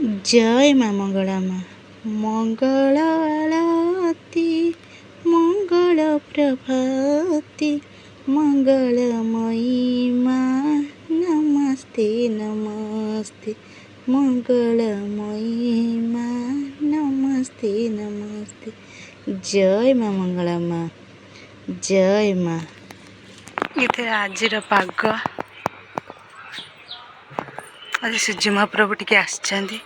जय माँ मंगला माँ मंगल आरती मंगल प्रभाती मंगलमयी माँ नमस्ते नमस्ते मंगलमयी माँ नमस्ते नमस्ते। जय माँ मंगला माँ जय माँ। इथे आजिर पाग आज सूर्य महाप्रभु टी आसछन्ती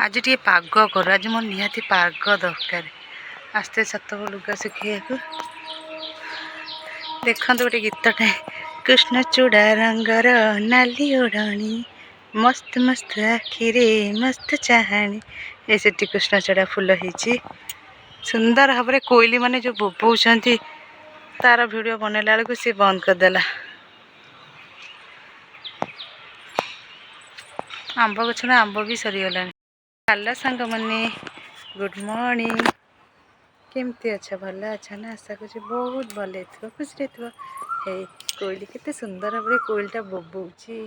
आज टी पाग कर आज मोर निहाती पाग दरकार आस्ते छत लुगा सुखा देखते गोटे गीतटे कृष्ण चूड़ा रंगर नाली ओढ़णी मस्त मस्त आखिरे मस्त चाहाणी ऐसे कृष्ण चूड़ा फूल होती सुंदर भाव में कोईली माने जो बोबौछन्ती तार वीडियो बनैला बेलू सी बंद करदेला। आंब गछ में आंब भी सरीगला। हेलो सांग मैंने गुड मॉर्निंग केमती अच्छा भल अच्छा ना आशा कर बहुत भल खुशी हे कोईली केते सुंदर भाव कोईलटा बोबौची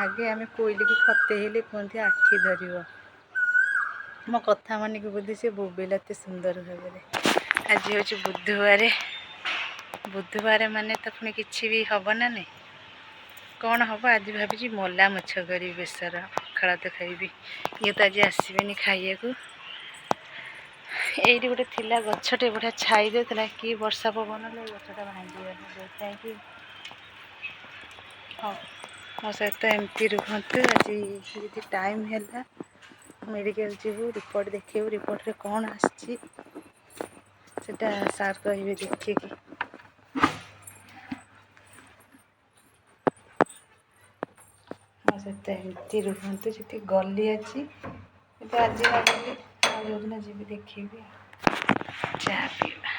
आगे आम कोईली की खते हेले कहते आखि धर मो कथा मानिक बोधी से बोबेला एत सुंदर भाव। आज हूँ बुधवार बुधवार माने तो पुणी किसी भी हम ना नहीं कौन हम आज भाभी मला माछ करी बेसर पखाड़ तो खाइबी ये तो आज आसबेनि खाइया को ये गोटे थिला गछटे बढ़िया छाई देता कि वर्षा पवन गछटा भांगीगला कि हाँ मो सहित एमती रुहतु आज जी टाइम है मेडिकल जीवु रिपोर्ट देखू रिपोर्ट रे कौन आसी सार कहे देखिए कि मो सहित एमती रुहतु जी गली अच्छी आज ना गली दिन जी देखी चा पीवा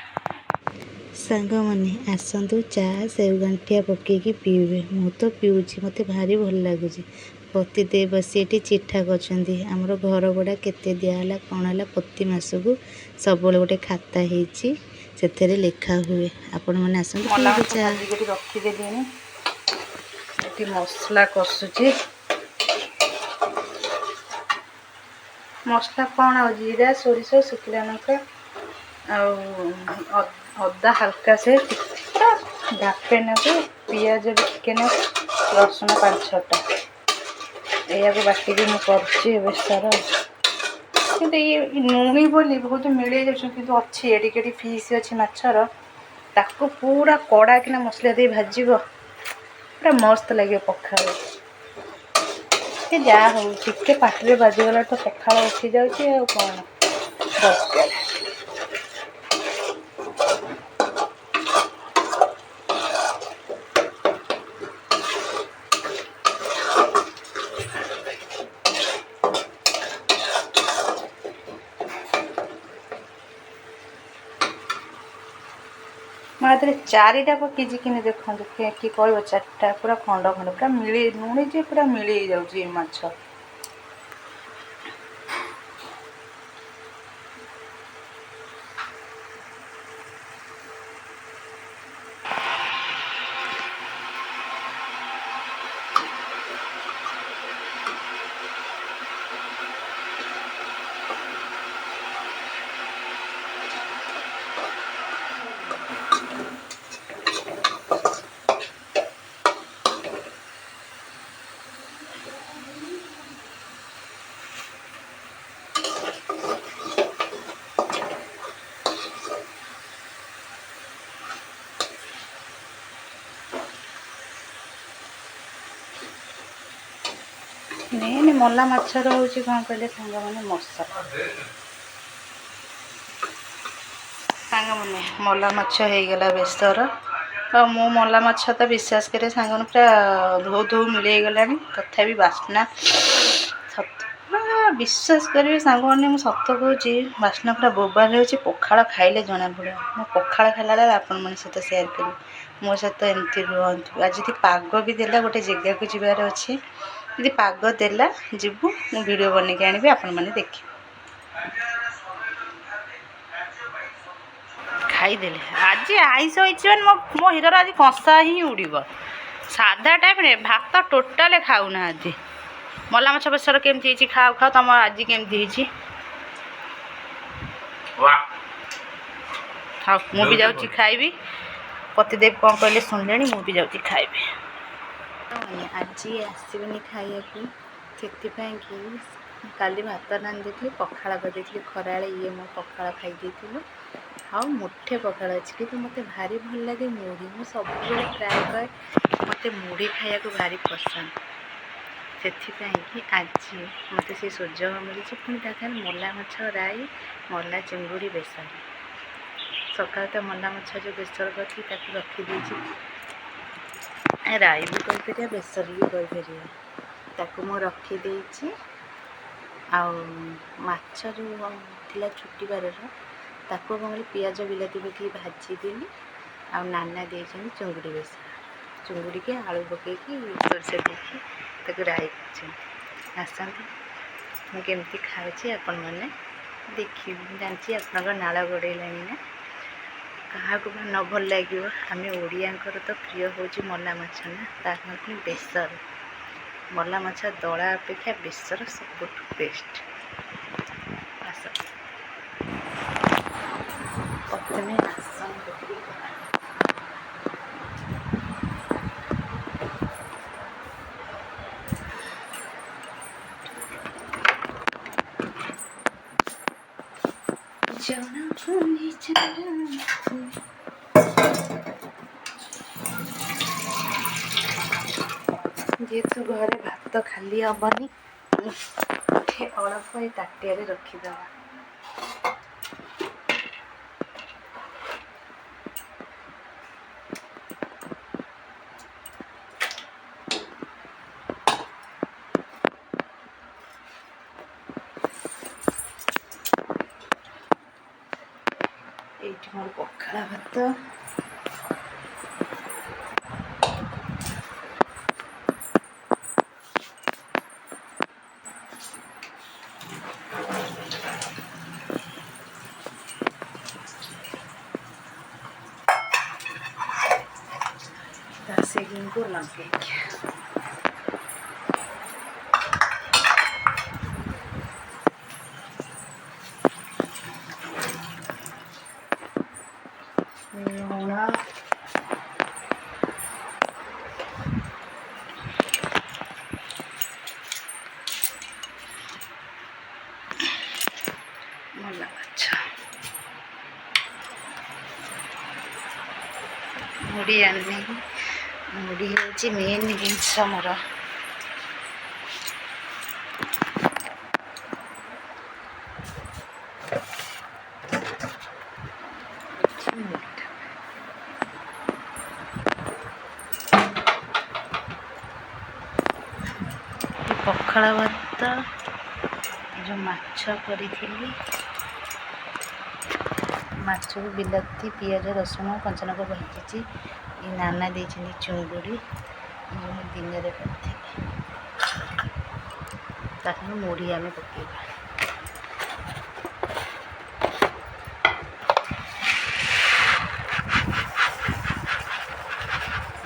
सांग मैंने आसतु चा सेव गांठिया पकईकि पीबे मु तो पीऊँगी मत भारी भल लगुच पति दे बसी ये चिठा कर आमर घर भड़ा केते दिहला कौन है प्रति मास को सब गोटे खाता से लेखा हुए आपण मैंने आसतु चा रखीदेली मसला कसुची मसला कौन आ जीरा सोरिष शुखला लंका अदा हल्का से ढापे नगे पियाज टिके रसुण 5-6टा या बाटिकी मुझे बेसर कि ये नुणी बोली बहुत मिले जाऊँ अच्छी एडिके फीस अच्छी माछर ताको पूरा कड़ा किना मसला दे भाजब पूरा मस्त लगे पखाड़ जहाँ हो टे पाटे बाजिगला तो पखाड़ उठी जाऊँगी आ कौन दरकार मैं 4टा पकईजी कि देखो कि कह 4टा पूरा खंड खंड पूरा मिले नुणी जे पूरा मिले जाऊँगी माछ मेन मला माछर हूँ कौन कहले सांग मैंने मसला सांग मैंने मला माछ होगला बेसर मो मला माछ तो विश्वास करे सांग मैंने पूरा धो धो मिले गला तथापि बास्ना विश्वास करेंगे सांग मैंने मुझे सत कहूँ बास्ना पूरा बोबाल हो पखाड़ खाइले जना पड़े मो पखाड़ खाला बेले आपण मन सहित सेयार करी मो सहित एमती रुहतु आज जी पाग भी देला गोटे जगह को जबार अच्छे जी पाग देला जीवु मु वीडियो बनैके आनिबी आपण माने देखि खाईदेले आज आईस हो मो हिरोर आज कंसा ही उड़ब ସାଧା ଟାଇପ୍ରେ ଭାତ ଟୋଟାଲି ଖାଉନାହାନ୍ତି। ମଲା ମାଛ ବେସର କେମିତି ହେଇଛି ଖାଉ ଖାଉ, ତମର ଆଜି କେମିତି ହେଇଛି? ହଉ ମୁଁ ବି ଯାଉଛି ଖାଇବି। ପତିଦେବ କ'ଣ କହିଲେ ଶୁଣିଲେଣି, ମୁଁ ବି ଯାଉଛି ଖାଇବି। ଆଜି ଆସିବେନି ଖାଇବାକୁ, ସେଥିପାଇଁକି କାଲି ଭାତ ରାନ୍ଧିଦେଇଥିଲି, ପଖାଳ କରିଦେଇଥିଲି ଖରାବେଳେ। ଇଏ ମୁଁ ପଖାଳ ଖାଇ ଦେଇଥିଲୁ। ଆଉ ମୁଠେ ପଖାଳ ଅଛି, କିନ୍ତୁ ମୋତେ ଭାରି ଭଲ ଲାଗେ ମୁଢ଼ି। ମୁଁ ସବୁବେଳେ ପ୍ରାୟ କରେ ମୋତେ ମୁଢ଼ି ଖାଇବାକୁ ଭାରି ପସନ୍ଦ। ସେଥିପାଇଁକି ଆଜି ମୋତେ ସେ ସୁଯୋଗ ମିଳିଛି। ପୁଣି ତା ସାଙ୍ଗରେ ମଲା ମାଛ ରାଇ, ମଲା ଚିଙ୍ଗୁଡ଼ି ବେସର। ସକାଳେ ତ ମଲା ମାଛ ଯେଉଁ ବେସର କରିଥିଲି ତାକୁ ରଖିଦେଇଛି। ରାଇ ବି କହିପାରିବା, ବେସର ବି କହିପାରିବା। ତାକୁ ମୁଁ ରଖିଦେଇଛି। ଆଉ ମାଛ ଯେଉଁ ଥିଲା ଛୁଟିବାରର, ତାକୁ କ'ଣ କଲି ପିଆଜ ବିଲାତି ପକେଇକି ଭାଜିଦେଲି। ଆଉ ନାନା ଦେଇଛନ୍ତି ଚିଙ୍ଗୁଡ଼ି ବେସର, ଚିଙ୍ଗୁଡ଼ିକି ଆଳୁ ପକେଇକି ସୋରିଷ ଦେଇକି ତାକୁ ରାଇ କରିଛନ୍ତି। ଆସନ୍ତୁ ମୁଁ କେମିତି ଖାଉଛି ଆପଣମାନେ ଦେଖିବି। ଜାଣିଛି ଆପଣଙ୍କ ନାଳ ଗଡ଼େଇଲାଣି ନା। କାହାକୁ ବା ନ ଭଲ ଲାଗିବ। ଆମେ ଓଡ଼ିଆଙ୍କର ତ ପ୍ରିୟ ହେଉଛି ମଲା ମାଛ ନା, ତା ପୁଣି ବେସର। ମଲା ମାଛ ଦଳା ଅପେକ୍ଷା ବେସର ସବୁଠୁ ବେଷ୍ଟ। ଆସ ପ୍ରଥମେ ଆସନ ପକେଇ ଯେହେତୁ ଘରେ ଭାତ ଖାଲି ହବନି, ଅଳପ ଏ ତାଟିଆରେ ରଖିଦେବା। এইটি ମୋର ପଖାଳ ଭାତ। ସେଗିଙ୍କୁ ଲଗେଇକି ଲୁଣ, ମଲା ମାଛ, ମୁଢ଼ି ଆଣିନି। ମୁଢ଼ି ହେଉଛି ମେନ୍ ଜିନିଷ ମୋର। ପଖାଳ ଭାତ, ଯେଉଁ ମାଛ କରିଥିଲି, ମାଛକୁ ବିଲାତି, ପିଆଜ, ରସୁଣ, କଞ୍ଚାଲଙ୍କା ଭାଜିଛି। ଏ ନାନା ଦେଇଛନ୍ତି ଚିଙ୍ଗୁଡ଼ି, ମୁଁ ଦିନରେ କରିଥିଲି। ତାକୁ ମୁଢ଼ି ଆମେ ପକେଇବା।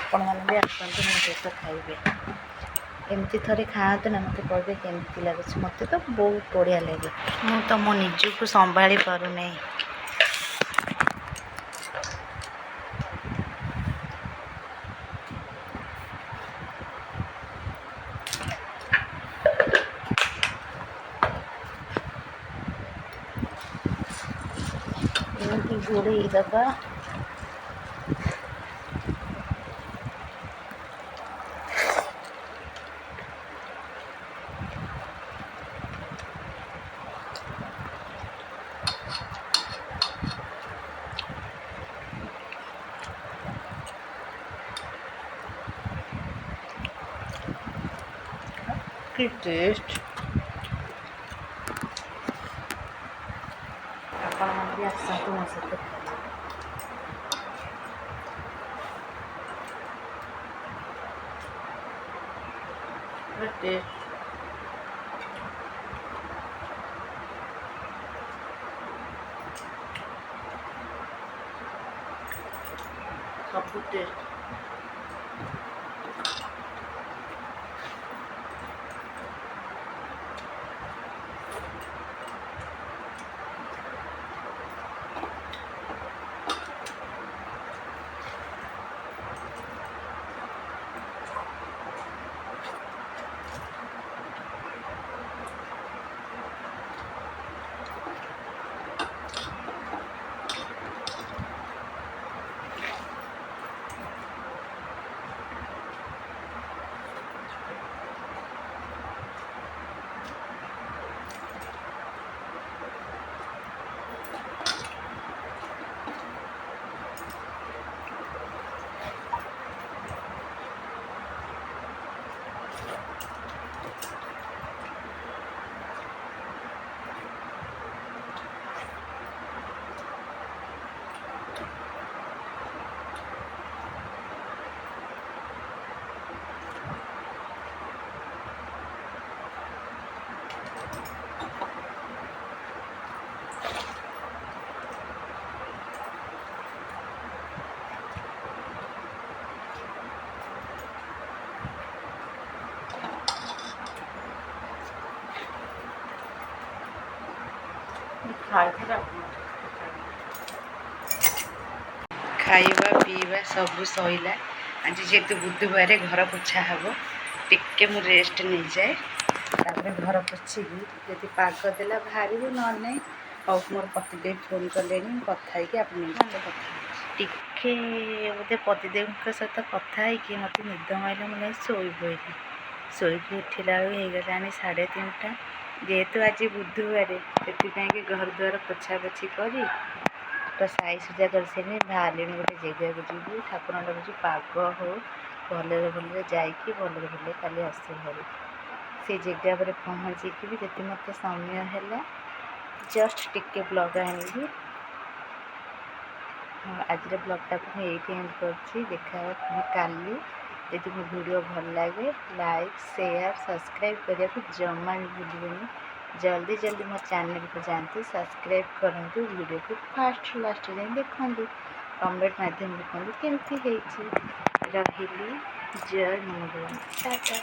ଆପଣମାନେ ବି ଆସନ୍ତୁ ମୋ ସହିତ ଖାଇବେ। ଏମିତି ଥରେ ଖାଆନ୍ତୁ ନା, ମୋତେ କହିବେ କେମିତି ଲାଗୁଛି। ମୋତେ ତ ବହୁତ ବଢ଼ିଆ ଲାଗେ। ମୁଁ ତ ମୋ ନିଜକୁ ସମ୍ଭାଳି ପାରୁନାହିଁ। ଏମିତି ଘୋଡ଼େଇ ଦେବା। କି ଟେଷ୍ଟ! ଆପଣମାନେ ବି ଆସନ୍ତୁ ମୋ ସହିତ ଖାଇବେ। ଟେଷ୍ଟ ସବୁ ଟେଷ୍ଟ। ଖାଇବା ପିଇବା ସବୁ ସଇଲା। ଆଜି ଯେହେତୁ ବୁଧବାର ଘର ପୋଛା ହେବ, ଟିକେ ମୁଁ ରେଷ୍ଟ ନେଇଯାଏ, ତାପରେ ଘର ପୋଛିବି। ଯଦି ପାଗ ଦେଲା ବାହାରିବୁ, ନହେଲେ ନାହିଁ। ହଉ, ମୋର ପତିଦେବ ଫୋନ୍ କଲେଣି, ମୁଁ କଥା ହେଇକି ଆପଣଙ୍କ ସହିତ କଥା ହେଉଛି। ଟିକେ ବୋଧେ ପତିଦେବଙ୍କ ସହିତ କଥା ହେଇକି ମୋତେ ନିଦ ମାଇଲା, ମୁଁ ଯାଇ ଶୋଇପଇଲି। ଶୋଇକି ଉଠିଲା ବେଳକୁ ହେଇଗଲାଣି 3:30। ଯେହେତୁ ଆଜି ବୁଧବାର, ସେଥିପାଇଁକି ଘର ଦ୍ୱାର ପୋଛାପୋଛି କରି ତ ସାଇ ସୁଜା କରିସାରିନି। ବାହାରିଲିଣି ଗୋଟେ ଜାଗାକୁ ଯିବି। ଠାକୁରଙ୍କ ଡାକୁଛି ପାଗ ହଉ, ଭଲରେ ଭଲରେ ଯାଇକି ଭଲରେ ଭଲରେ କାଲି ଆସିବି ଘରେ। ସେ ଜାଗା ଉପରେ ପହଞ୍ଚିକି ବି ଯଦି ମୋତେ ସମୟ ହେଲା ଜଷ୍ଟ ଟିକେ ବ୍ଲଗ୍ ଆଣିବି। ହଁ, ଆଜିର ବ୍ଲଗ୍ଟାକୁ ମୁଁ ଏଇଠି ଏଣ୍ଡ କରୁଛି। ଦେଖା ହେବ ପୁଣି କାଲି। ଯଦି ମୋ ଭିଡ଼ିଓ ଭଲ ଲାଗେ, ଲାଇକ୍, ସେୟାର, ସବସ୍କ୍ରାଇବ୍ କରିବାକୁ ଜମା ବି ଭୁଲିବେନି। ଜଲ୍ଦି ଜଲ୍ଦି ମୋ ଚ୍ୟାନେଲକୁ ଯାଆନ୍ତୁ, ସବସ୍କ୍ରାଇବ୍ କରନ୍ତୁ, ଭିଡ଼ିଓକୁ ଫାର୍ଷ୍ଟରୁ ଲାଷ୍ଟ ଯାଏଁ ଦେଖନ୍ତୁ, କମେଣ୍ଟ ମାଧ୍ୟମରେ କୁହନ୍ତୁ କେମିତି ହେଇଛି। ରହିଲି, ଜୟ ମଙ୍ଗଳ, ଟାଟା।